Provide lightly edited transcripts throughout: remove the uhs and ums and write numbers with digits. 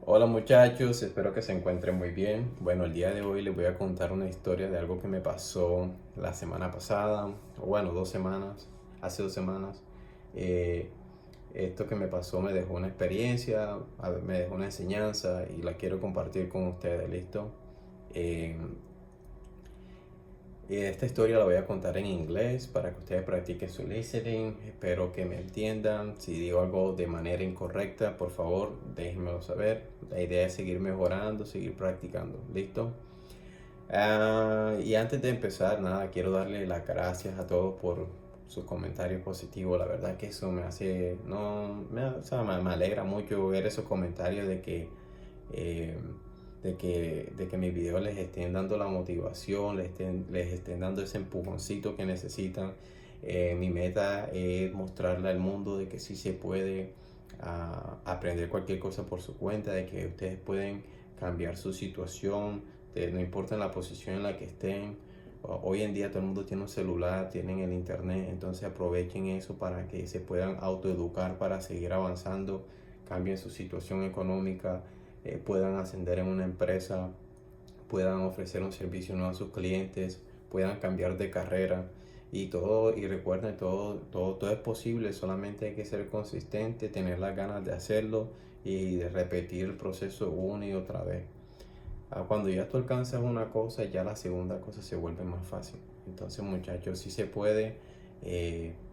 Hola muchachos, espero que se encuentren muy bien. Bueno, el día de hoy les voy a contar una historia de algo que me pasó la semana pasada, o bueno, 2 semanas, hace 2 semanas. Eh, Esto que me pasó me dejó una experiencia, me dejó una enseñanza y la quiero compartir con ustedes, ¿listo? Eh, Esta historia la voy a contar en inglés para que ustedes practiquen su listening. Espero que me entiendan. Si digo algo de manera incorrecta, por favor, déjenmelo saber. La idea es seguir mejorando, seguir practicando. ¿Listo? Y antes de empezar, nada, quiero darle las gracias a todos por sus comentarios positivos. La verdad que eso me hace, no, o sea, me alegra mucho ver esos comentarios eh, de que mis videos les estén dando la motivación, les estén dando ese empujoncito que necesitan. Mi meta es mostrarle al mundo de que sí se puede aprender cualquier cosa por su cuenta, de que ustedes pueden cambiar su situación, no importa la posición en la que estén. Hoy en día todo el mundo tiene un celular, tienen el internet, entonces aprovechen eso para que se puedan autoeducar para seguir avanzando, cambien su situación económica, puedan ascender en una empresa, puedan ofrecer un servicio nuevo a sus clientes, puedan cambiar de carrera y recuerden, todo es posible, solamente hay que ser consistente, tener las ganas de hacerlo y de repetir el proceso una y otra vez. Cuando ya tú alcanzas una cosa, ya la segunda cosa se vuelve más fácil. Entonces, muchachos, si se puede,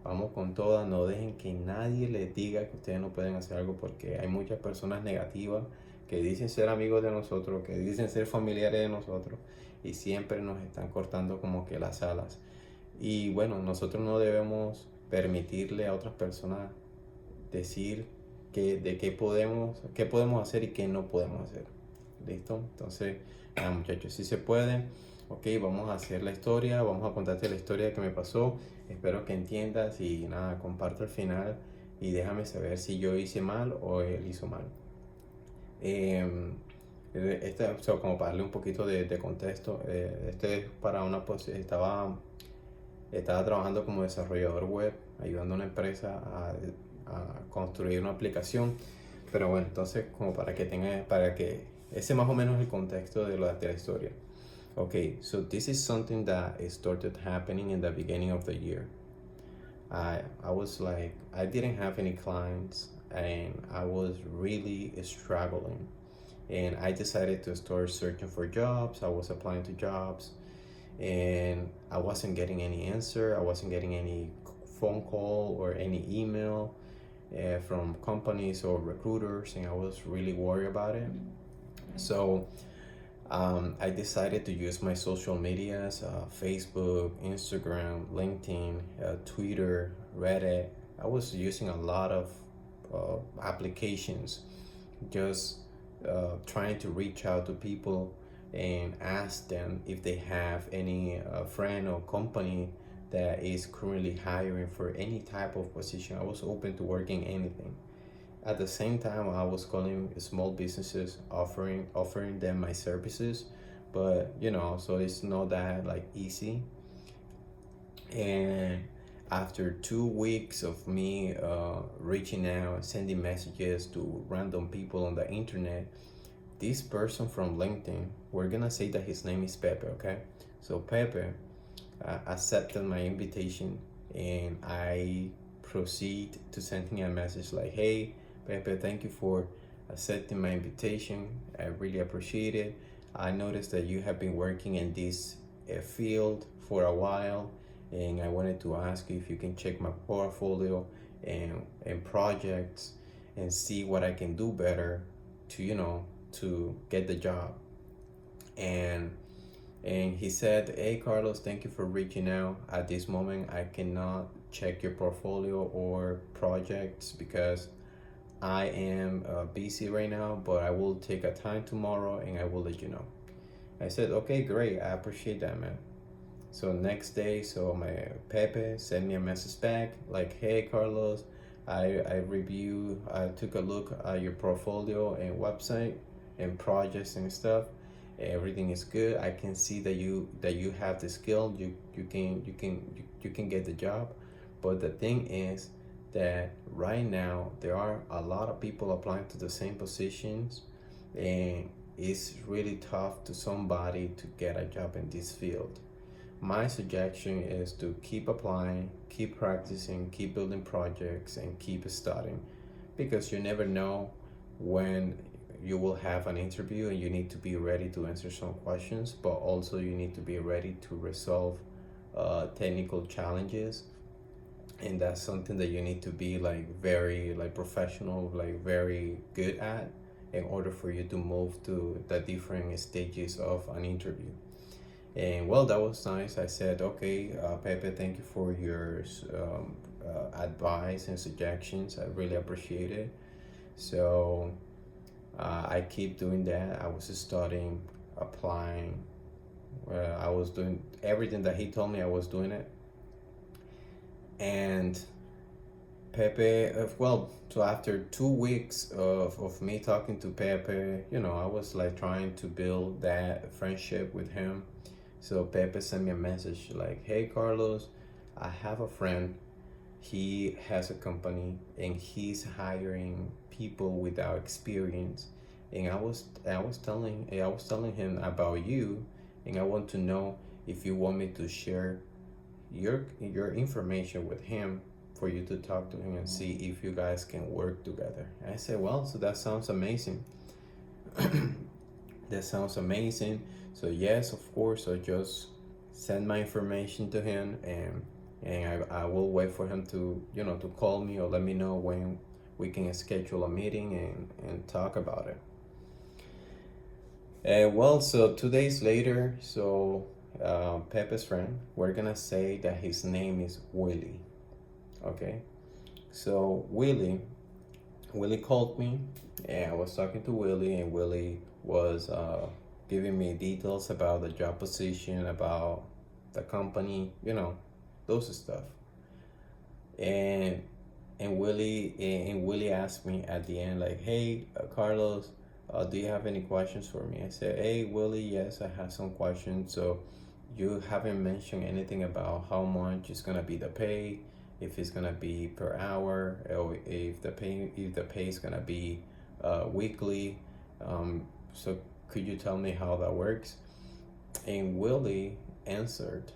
vamos con todas. No dejen que nadie les diga que ustedes no pueden hacer algo, porque hay muchas personas negativas que dicen ser amigos de nosotros, que dicen ser familiares de nosotros y siempre nos están cortando como que las alas. Y bueno, nosotros no debemos permitirle a otras personas decir qué podemos hacer y qué no podemos hacer. ¿Listo? Entonces, muchachos, si se puede. Ok, vamos a hacer la historia, vamos a contarte la historia que me pasó. Espero que entiendas y nada, comparte al final y déjame saber si yo hice mal o él hizo mal. Como para darle un poquito de contexto, este es para estaba trabajando como desarrollador web, ayudando a una empresa a construir una aplicación. Pero bueno, entonces como para que ese más o menos es el contexto de la historia. Okay, so this is something that started happening in the beginning of the year. I was like, I didn't have any clients and I was really struggling. And I decided to start searching for jobs. I was applying to jobs and I wasn't getting any answer. I wasn't getting any phone call or any email from companies or recruiters, and I was really worried about it. So I decided to use my social medias, Facebook, Instagram, LinkedIn, Twitter, Reddit. I was using a lot of applications, just trying to reach out to people and ask them if they have any friend or company that is currently hiring for any type of position. I was open to working anything. At the same time, I was calling small businesses, offering them my services, but so it's not that like easy. And after 2 weeks of me reaching out, sending messages to random people on the internet, this person from LinkedIn, we're gonna say that his name is Pepe, okay? So Pepe accepted my invitation, and I proceed to send him a message like, "Hey, Pepe, thank you for accepting my invitation. I really appreciate it. I noticed that you have been working in this field for a while, and I wanted to ask you if you can check my portfolio and projects and see what I can do better to get the job." And he said, "Hey Carlos, thank you for reaching out. At this moment, I cannot check your portfolio or projects because I am busy right now, but I will take a time tomorrow and I will let you know." I said, "Okay, great. I appreciate that, man." So next day, so my Pepe sent me a message back like, "Hey Carlos, I took a look at your portfolio and website and projects and stuff. Everything is good. I can see that you have the skill. You can get the job, but the thing is that right now there are a lot of people applying to the same positions, and it's really tough to somebody to get a job in this field. My suggestion is to keep applying, keep practicing, keep building projects, and keep studying, because you never know when you will have an interview, and you need to be ready to answer some questions, but also you need to be ready to resolve technical challenges. And that's something that you need to be like very like professional, like very good at, in order for you to move to the different stages of an interview. And well, that was nice. I said, okay, Pepe, thank you for your advice and suggestions. I really appreciate it. So I keep doing that. I was studying, applying. I was doing everything that he told me. I was doing it. And Pepe, well, so after 2 weeks of me talking to Pepe, I was like trying to build that friendship with him. So Pepe sent me a message like, hey Carlos, I have a friend. He has a company and he's hiring people without experience. And I was telling him about you, and I want to know if you want me to share your information with him, for you to talk to him and see if you guys can work together. And I said, well, so that sounds amazing. That sounds amazing. So yes, of course, so just send my information to him, and I will wait for him to to call me or let me know when we can schedule a meeting and talk about it. And well, so 2 days later, so Pepe's friend, we're gonna say that his name is Willie. Okay, so Willie called me, and I was talking to Willie, and Willie was giving me details about the job position, about the company, those stuff. And Willie asked me at the end, like, hey, Carlos, do you have any questions for me? I said, hey, Willie, yes, I have some questions. So you haven't mentioned anything about how much is gonna be the pay, if it's gonna be per hour, or if the pay is gonna be weekly. So could you tell me how that works? And Willie answered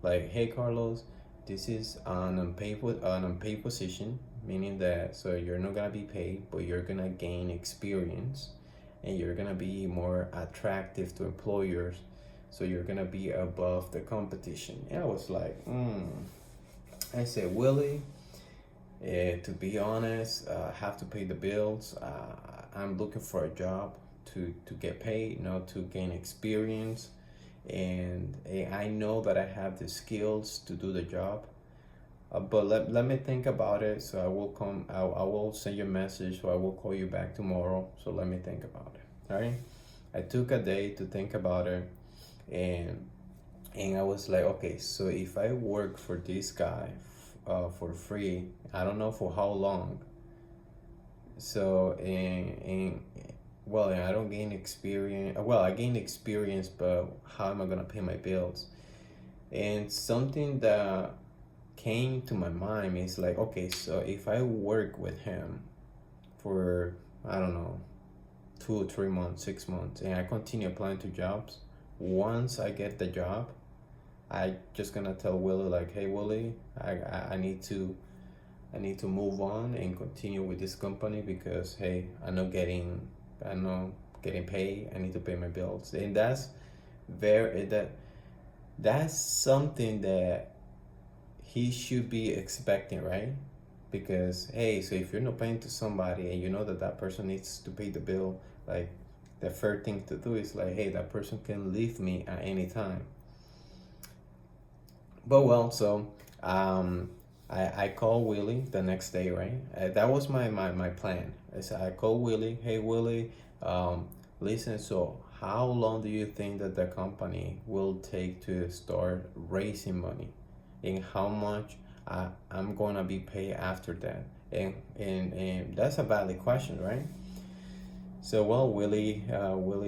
like, hey Carlos, this is an unpaid position, meaning that so you're not gonna be paid, but you're gonna gain experience, and you're gonna be more attractive to employers, so you're gonna be above the competition. And I was like, I said, Willie, to be honest, I have to pay the bills. I'm looking for a job to get paid, not to gain experience. And I know that I have the skills to do the job. But let me think about it. So I will send you a message, so I will call you back tomorrow. So let me think about it. All right. I took a day to think about it, and I was like, okay, so if I work for this guy for free, I don't know for how long. So and well, I don't gain experience. Well, I gain experience, but how am I gonna pay my bills? And something that came to my mind is like, okay, so if I work with him for, I don't know, 2 or 3 months, 6 months, and I continue applying to jobs, once I get the job, I just gonna tell Willie like, hey Willie, I need to move on and continue with this company, because hey, I'm not getting paid. I need to pay my bills. And that's something that he should be expecting, right? Because hey, so if you're not paying to somebody and you know that person needs to pay the bill, like the fair thing to do is like, hey, that person can leave me at any time. But well, so I called Willie the next day, right? That was my plan. I called Willie, hey Willie, listen, so how long do you think that the company will take to start raising money? And how much I'm gonna be paid after that? And that's a valid question, right? So well, Willie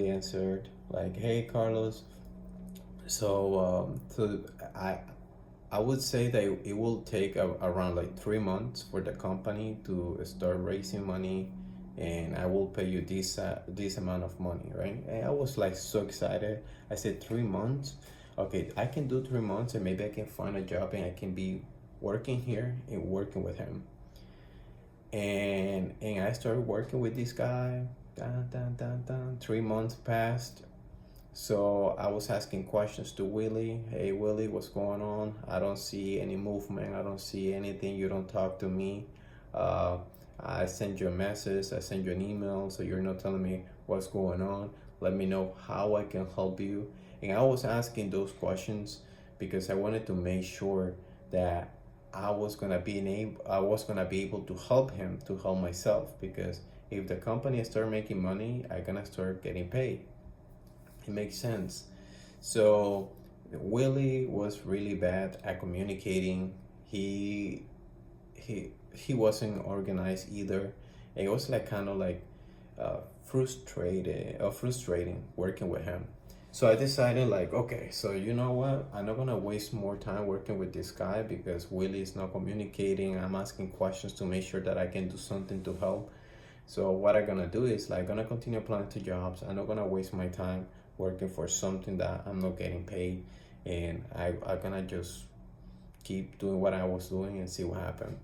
answered like, hey Carlos, so I would say that it will take around like 3 months for the company to start raising money and I will pay you this amount of money, right? And I was like so excited. I said 3 months. Okay, I can do 3 months, and maybe I can find a job, and I can be working here and working with him. And I started working with this guy. Dun, dun, dun, dun. 3 months passed. So I was asking questions to Willie. Hey Willie, what's going on? I don't see any movement. I don't see anything. You don't talk to me. Uh, I send you a message. I send you an email. So you're not telling me what's going on. Let me know how I can help you. And I was asking those questions because I wanted to make sure that I was gonna be able to help him, to help myself. Because if the company start making money, I'm gonna start getting paid. It makes sense. So Willie was really bad at communicating. He wasn't organized either. It was like kind of like frustrating working with him. So I decided like, okay, so you know what? I'm not gonna waste more time working with this guy because Willie is not communicating. I'm asking questions to make sure that I can do something to help. So what I'm gonna do is like gonna continue applying to jobs. I'm not gonna waste my time working for something that I'm not getting paid, and I'm gonna just keep doing what I was doing and see what happened.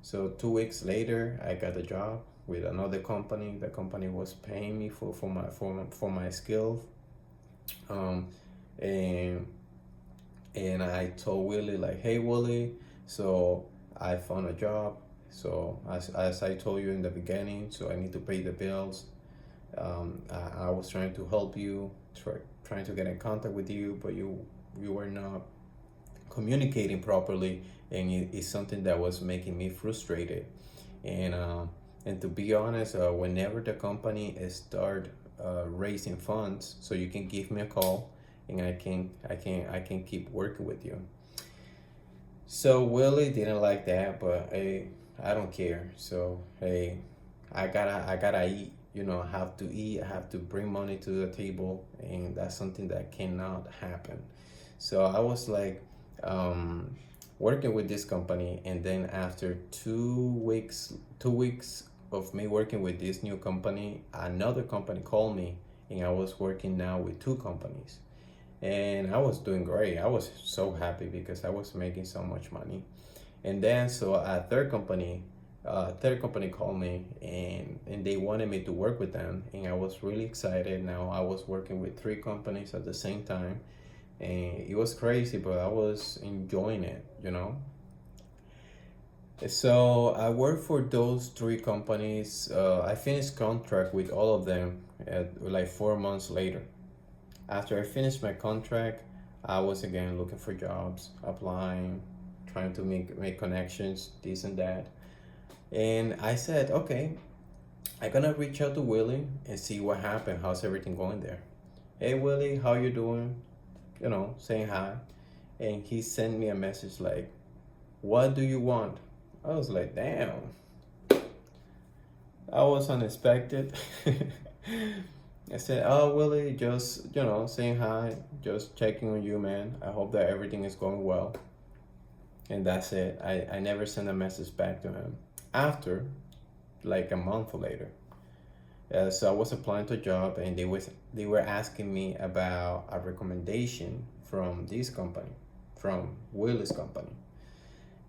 So 2 weeks later, I got a job with another company. The company was paying me for my skills, and I told Willie like, hey Willie, so I found a job. So as I told you in the beginning, so I need to pay the bills. I was trying to help you, trying to get in contact with you, but you were not communicating properly, and it's something that was making me frustrated. And to be honest, whenever the company start raising funds, so you can give me a call, and I can keep working with you. So Willie didn't like that, but hey, I don't care. So hey, I gotta eat. You know, I have to eat. I have to bring money to the table, and that's something that cannot happen. So I was like working with this company, and then after 2 weeks of me working with this new company, another company called me, and I was working now with two companies, and I was doing great. I was so happy because I was making so much money. And then so a third company called me, and they wanted me to work with them, and I was really excited. Now I was working with three companies at the same time, and it was crazy, but I was enjoying it, you know. So I worked for those three companies. I finished contract with all of them like 4 months later. After I finished my contract, I was again looking for jobs, applying, trying to make connections, this and that. And I said, okay, I'm gonna reach out to Willie and see what happened. How's everything going there? Hey Willie, how you doing? You know, saying hi. And he sent me a message like, what do you want? I was like, damn. I was unexpected. I said, oh Willie, just, you know, saying hi, just checking on you, man. I hope that everything is going well. And that's it. I never sent a message back to him. After, like a month later, so I was applying to a job, and they were asking me about a recommendation from this company, from Willie's company.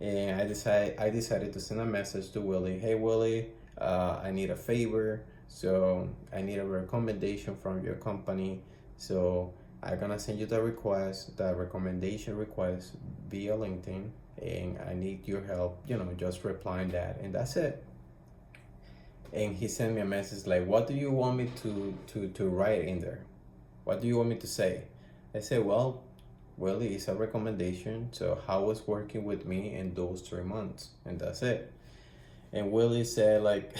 And I decided to send a message to Willie. Hey Willie, I need a favor. So I need a recommendation from your company. So I'm gonna send you the recommendation request via LinkedIn, and I need your help. You know, just replying that, and that's it. And he sent me a message like, what do you want me to write in there? What do you want me to say? I said, well, Willie, it's a recommendation. So how was working with me in those 3 months? And that's it. And Willie said like,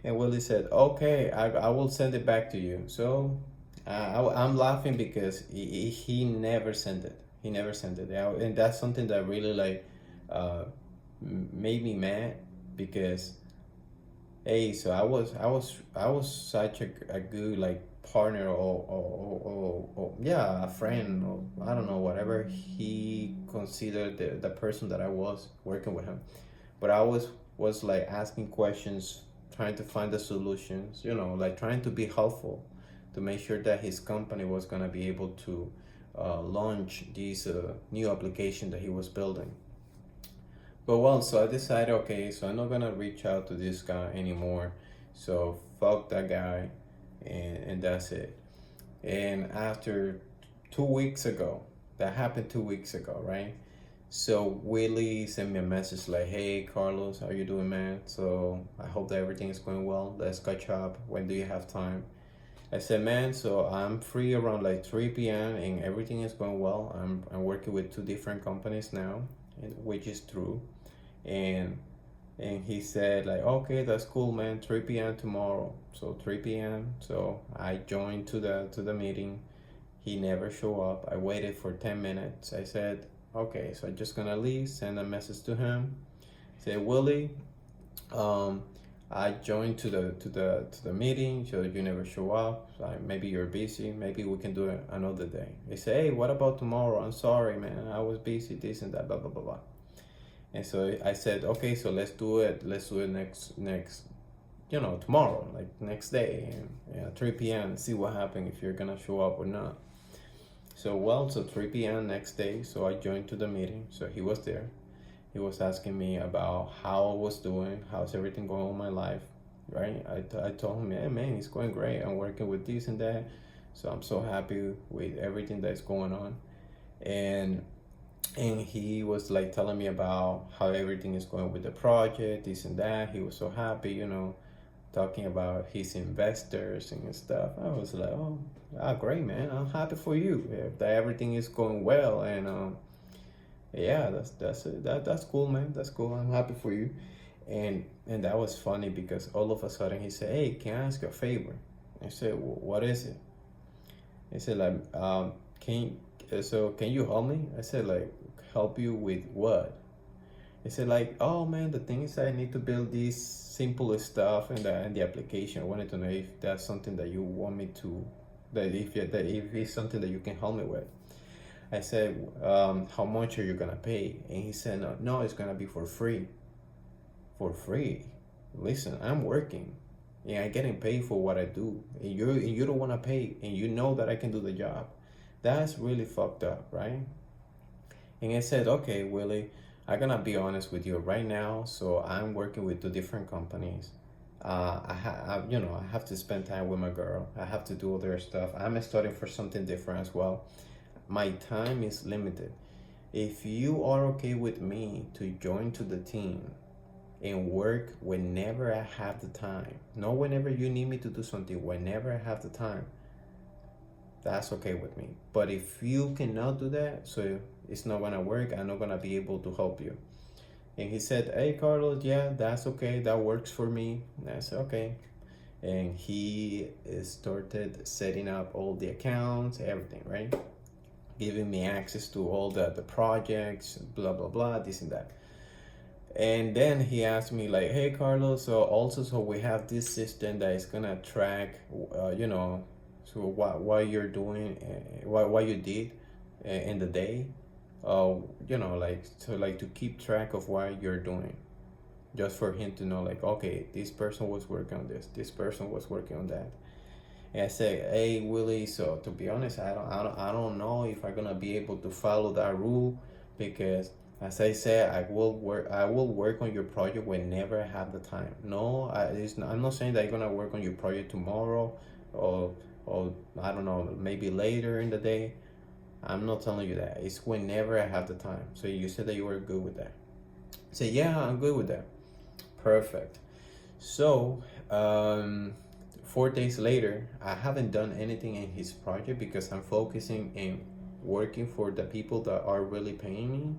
and Willie said, okay, I will send it back to you. So I'm laughing because he never sent it. He never sent it. And that's something that really like made me mad because, hey, so I was such a good like partner or yeah, a friend, or I don't know, whatever he considered the person that I was working with him. But I was like asking questions trying to find the solutions, like trying to be helpful to make sure that his company was gonna be able to launch this new application that he was building. But well, so I decided, okay, so I'm not gonna reach out to this guy anymore. So fuck that guy, and that's it. And after 2 weeks ago, that happened 2 weeks ago, right? So Willie sent me a message like, "Hey Carlos, how you doing, man? So I hope that everything is going well. Let's catch up. When do you have time?" I said, "Man, so I'm free around like 3 p.m. and everything is going well. I'm working with two different companies now, which is true." And he said like, "Okay, that's cool, man. 3 p.m. tomorrow." So 3 p.m. So I joined to the meeting. He never showed up. I waited for 10 minutes. I said, "Okay, so I'm just gonna leave, send a message to him. Say, Willie, I joined to the meeting, so you never show up. So maybe you're busy. Maybe we can do it another day." They say, "Hey, what about tomorrow? I'm sorry, man. I was busy, this and that, blah blah blah blah." And so I said, "Okay, so let's do it. Let's do it next, tomorrow, like next day, and 3 p.m. See what happens if you're gonna show up or not." So well, so 3 p.m. next day, so I joined to the meeting. So he was there. He was asking me about how I was doing, how's everything going on in my life, right? I told him, "Yeah, man, it's going great. I'm working with this and that. So I'm so happy with everything that's going on." And he was like telling me about how everything is going with the project, this and that. He was so happy, talking about his investors and stuff. I was like, "Oh, great, man. I'm happy for you. If that everything is going well." And yeah, that's it. That's cool, man. That's cool. I'm happy for you. And that was funny because all of a sudden he said, "Hey, can I ask you a favor?" I said, "What is it?" He said like, can you help me?" I said like, "Help you with what?" He said like, "Oh man, the thing is I need to build this simple stuff in the application. I wanted to know if that's something that you want me to, that if it's something that you can help me with." I said, "How much are you gonna pay?" And he said, "No, it's gonna be for free." For free? Listen, I'm working and I'm getting paid for what I do, and you don't want to pay, and you know that I can do the job. That's really fucked up, right? And I said, "Okay, Willie, I'm gonna be honest with you right now. So I'm working with two different companies. I have to spend time with my girl. I have to do other stuff. I'm studying for something different as well. My time is limited. If you are okay with me to join to the team and work whenever I have the time, not whenever you need me to do something, whenever I have the time, that's okay with me. But if you cannot do that, so it's not gonna work, I'm not gonna be able to help you." And he said, "Hey Carlos, yeah, that's okay, that works for me." And I said, "Okay." And he started setting up all the accounts, everything, right? Giving me access to all the projects, blah blah blah, this and that. And then he asked me like, "Hey Carlos, so we have this system that is gonna track, so what you're doing, what you did in the day, like to keep track of what you're doing, just for him to know like, okay, this person was working on this person was working on that." And I said, "Hey Willie, so to be honest, I don't know if I'm gonna be able to follow that rule, because as I said, I will work on your project whenever I have the time. No, I'm not saying that I'm gonna work on your project tomorrow, or I don't know, maybe later in the day. I'm not telling you that. It's whenever I have the time." So you said that you were good with that. I said, "Yeah, I'm good with that." Perfect. So 4 days later, I haven't done anything in his project because I'm focusing in working for the people that are really paying me.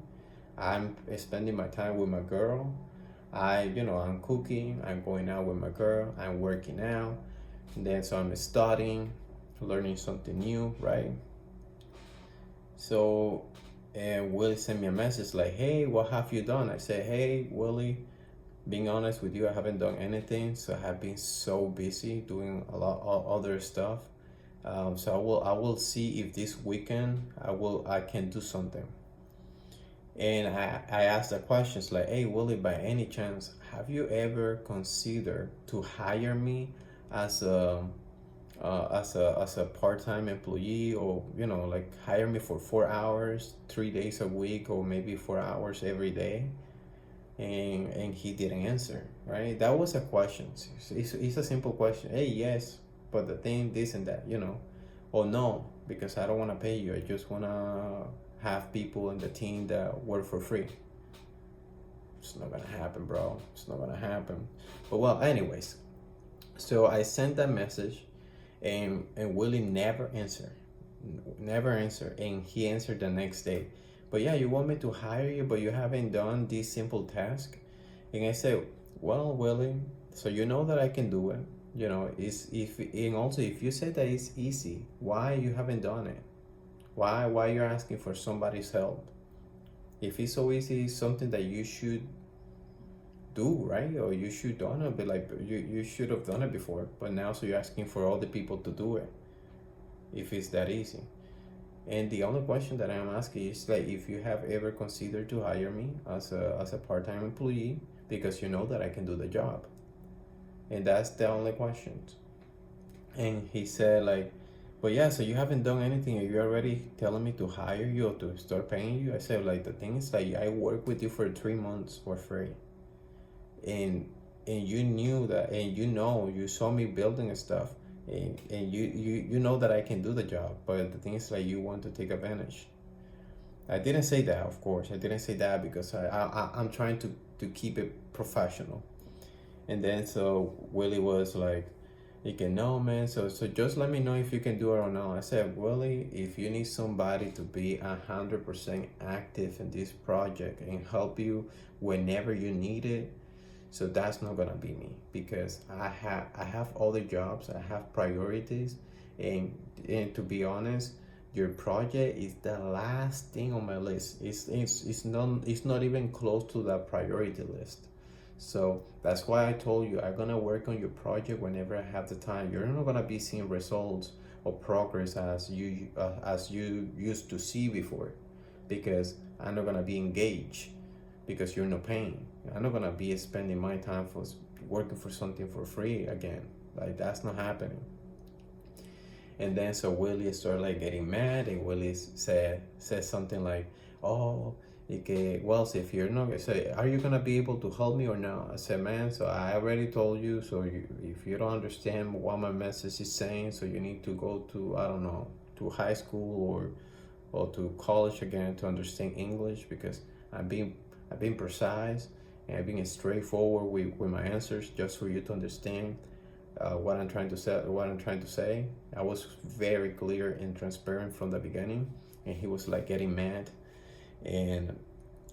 I'm spending my time with my girl. I'm cooking, I'm going out with my girl, I'm working out. And then so I'm studying, learning something new, right? So, and Willie sent me a message like, "Hey, what have you done?" I said, "Hey, Willie, being honest with you, I haven't done anything. So I have been so busy doing a lot of other stuff. So I will see if this weekend I can do something." And I asked the questions like, hey Willie, by any chance, have you ever considered to hire me as a as a part-time employee, or like hire me for 4 hours 3 days a week, or maybe 4 hours every day? And he didn't answer, right? That was a question. It's a simple question. Hey, yes, but the thing, this and that, or no, because I don't want to pay you, I just want to have people in the team that work for free. It's not gonna happen, bro. It's not gonna happen. But well, anyways, so I sent that message, and Willie never answered, and he answered the next day. But yeah, you want me to hire you, but you haven't done this simple task. And I said, well, Willie, so you know that I can do it. Is if and also if you say that it's easy, why you haven't done it? Why you're asking for somebody's help? If it's so easy, it's something that you should do, right? Or you should done it, but like you should have done it before. But now, so you're asking for all the people to do it. If it's that easy. And the only question that I'm asking is like, if you have ever considered to hire me as a part-time employee, because you know that I can do the job. And that's the only question. And he said like, but yeah, so you haven't done anything, and you're already telling me to hire you or to start paying you. I said like, the thing is like, I worked with you for 3 months for free, and you knew that, and you saw me building stuff, and you know that I can do the job, but the thing is like, you want to take advantage. I didn't say that, of course. I didn't say that because I'm trying to keep it professional. And then so Willie was like, you can know, man. So just let me know if you can do it or not. I said, Willie, if you need somebody to be 100% active in this project and help you whenever you need it, so that's not gonna be me, because I have other jobs, I have priorities, and to be honest, your project is the last thing on my list. It's not even close to the priority list. So that's why I told you I'm gonna work on your project whenever I have the time. You're not gonna be seeing results or progress as you used to see before, because I'm not gonna be engaged, because you're not paying. I'm not gonna be spending my time for working for something for free again. Like, that's not happening. And then so Willie started like getting mad, and Willie said something like, "Oh, okay, well, so if you're not, say, are you gonna be able to help me or not?" I said, "Man, so I already told you. So if you don't understand what my message is saying, so you need to go to, I don't know, to high school or to college again to understand English, because I've been precise, and I've been straightforward with my answers, just for you to understand what I'm trying to say. I was very clear and transparent from the beginning." And he was like getting mad, and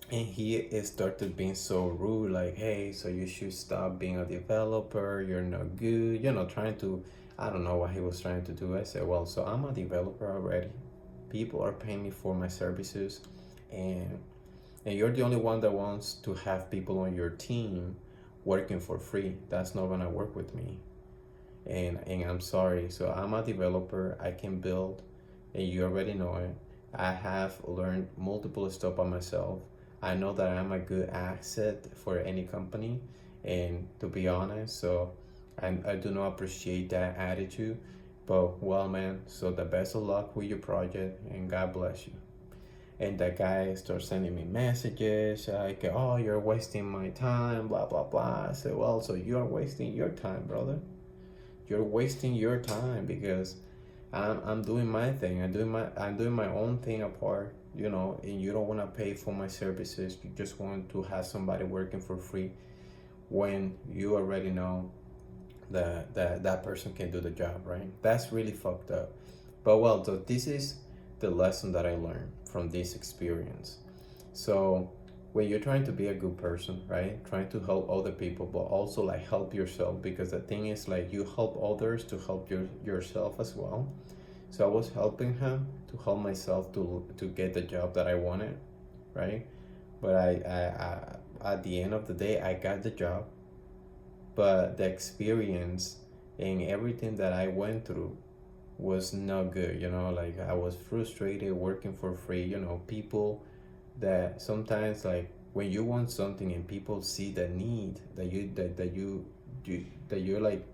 he started being so rude, like, "Hey, so you should stop being a developer. You're not good." Trying to, I don't know what he was trying to do. I said, "Well, so I'm a developer already. People are paying me for my services, and you're the only one that wants to have people on your team working for free. That's not gonna work with me. And I'm sorry. So I'm a developer. I can build, and you already know it. I have learned multiple stuff by myself. I know that I'm a good asset for any company, and to be honest, so I do not appreciate that attitude. But well, man, so the best of luck with your project, and God bless you." And that guy starts sending me messages like, "Oh, you're wasting my time, blah blah blah." I said, "Well, so you're wasting your time, brother. You're wasting your time, because I'm doing my thing. I'm doing my own thing apart, and you don't want to pay for my services. You just want to have somebody working for free, when you already know that person can do the job, right? That's really fucked up. But well, so this is the lesson that I learned from this experience. So when you're trying to be a good person, right, trying to help other people, but also like help yourself, because the thing is like, you help others to help yourself as well. So I was helping him to help myself to get the job that I wanted, right? But I at the end of the day, I got the job, but the experience and everything that I went through was not good. Like, I was frustrated working for free. People that sometimes, like, when you want something and people see the need that you're like,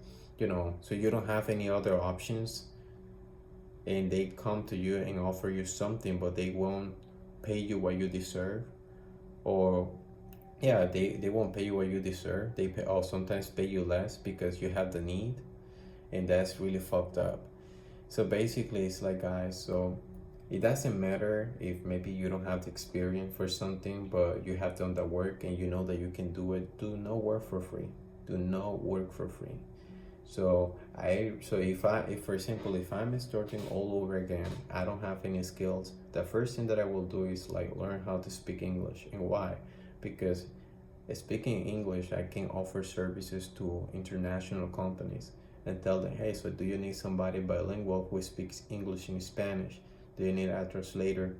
so you don't have any other options, and they come to you and offer you something, but they won't pay you what you deserve, or yeah, they won't pay you what you deserve. They pay, or sometimes pay you less because you have the need, and that's really fucked up. So basically, it's like, guys, so it doesn't matter if maybe you don't have the experience for something, but you have done the work and you know that you can do it. Do not work for free. Do not work for free. So if for example, if I'm starting all over again, I don't have any skills. The first thing that I will do is like learn how to speak English. And why? Because speaking English, I can offer services to international companies and tell them, hey, so do you need somebody bilingual who speaks English and Spanish? Do you need a translator?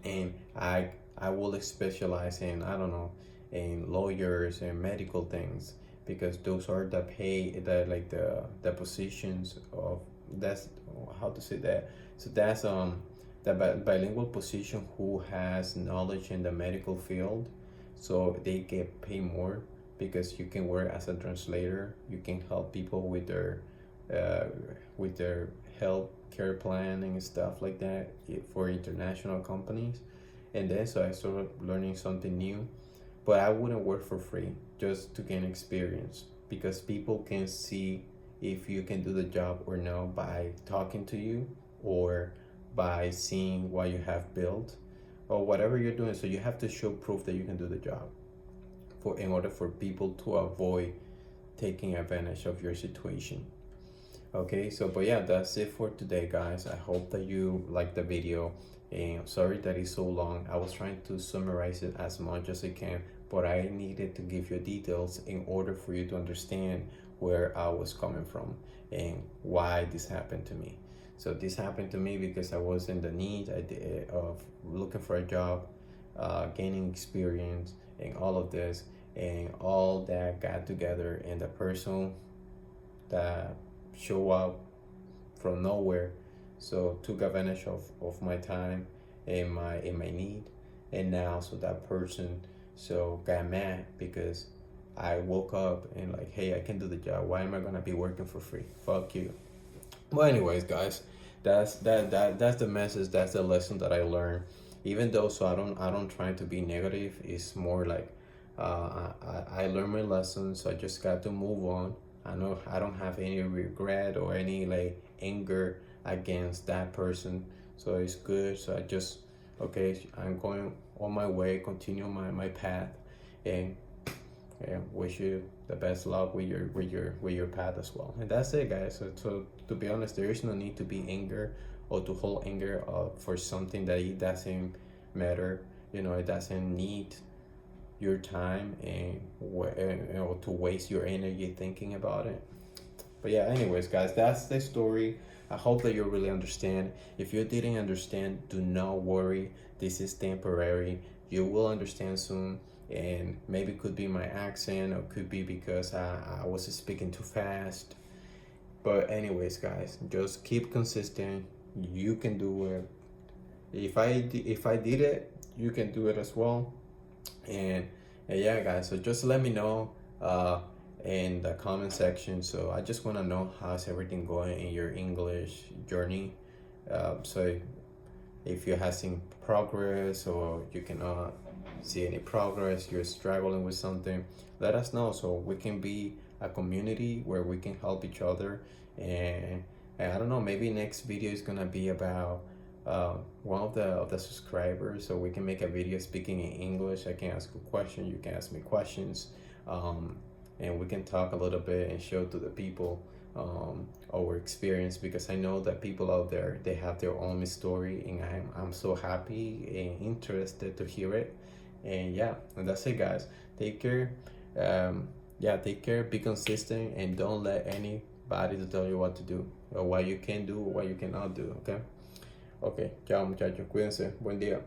And I will specialize in, I don't know, in lawyers and medical things, because those are the pay, the positions of, that's how to say that. So that's the bilingual position who has knowledge in the medical field, so they get paid more because you can work as a translator. You can help people uh, with their health care plan and stuff like that for international companies. And then so I started learning something new, but I wouldn't work for free just to gain experience, because people can see if you can do the job or no by talking to you, or by seeing what you have built, or whatever you're doing. So you have to show proof that you can do the job, for in order for people to avoid taking advantage of your situation. Okay, so but yeah, that's it for today, guys. I hope that you liked the video, and sorry that it's so long. I was trying to summarize it as much as I can, but I needed to give you details in order for you to understand where I was coming from and why this happened to me. So this happened to me because I was in the need of looking for a job, gaining experience, and all of this, and all that got together, and the person that show up from nowhere, so took advantage of my time and my need. And now, so that person so got mad because I woke up and like, hey, I can do the job. Why am I gonna be working for free? Fuck you. Well, anyways, guys, that's the message. That's the lesson that I learned. Even though, so I don't try to be negative. It's more like, I learned my lesson, so I just got to move on. I know I don't have any regret or any like anger against that person, so it's good. So I just, okay, I'm going on my way, continue my path, and wish you the best luck with your path as well. And that's it, guys. So to be honest, there is no need to be anger or to hold anger for something that it doesn't matter. It doesn't need your time and to waste your energy thinking about it. But yeah, anyways, guys, that's the story. I hope that you really understand. If you didn't understand, do not worry. This is temporary. You will understand soon. And maybe it could be my accent, or could be because I was speaking too fast. But anyways, guys, just keep consistent. You can do it. If I did it, you can do it as well. And yeah, guys, so just let me know in the comment section. So I just want to know how's everything going in your English journey. So if you have seen progress, or you cannot see any progress, you're struggling with something, let us know, so we can be a community where we can help each other. And I don't know, maybe next video is gonna be about one of the subscribers, so we can make a video speaking in English. I can ask a question, you can ask me questions, and we can talk a little bit and show to the people our experience, because I know that people out there, they have their own story, and I'm so happy and interested to hear it. And yeah, and that's it, guys. Take care. Take care, be consistent, and don't let anybody to tell you what to do, or what you can do, or what you cannot do. Okay. Ok, chao muchachos, cuídense, buen día.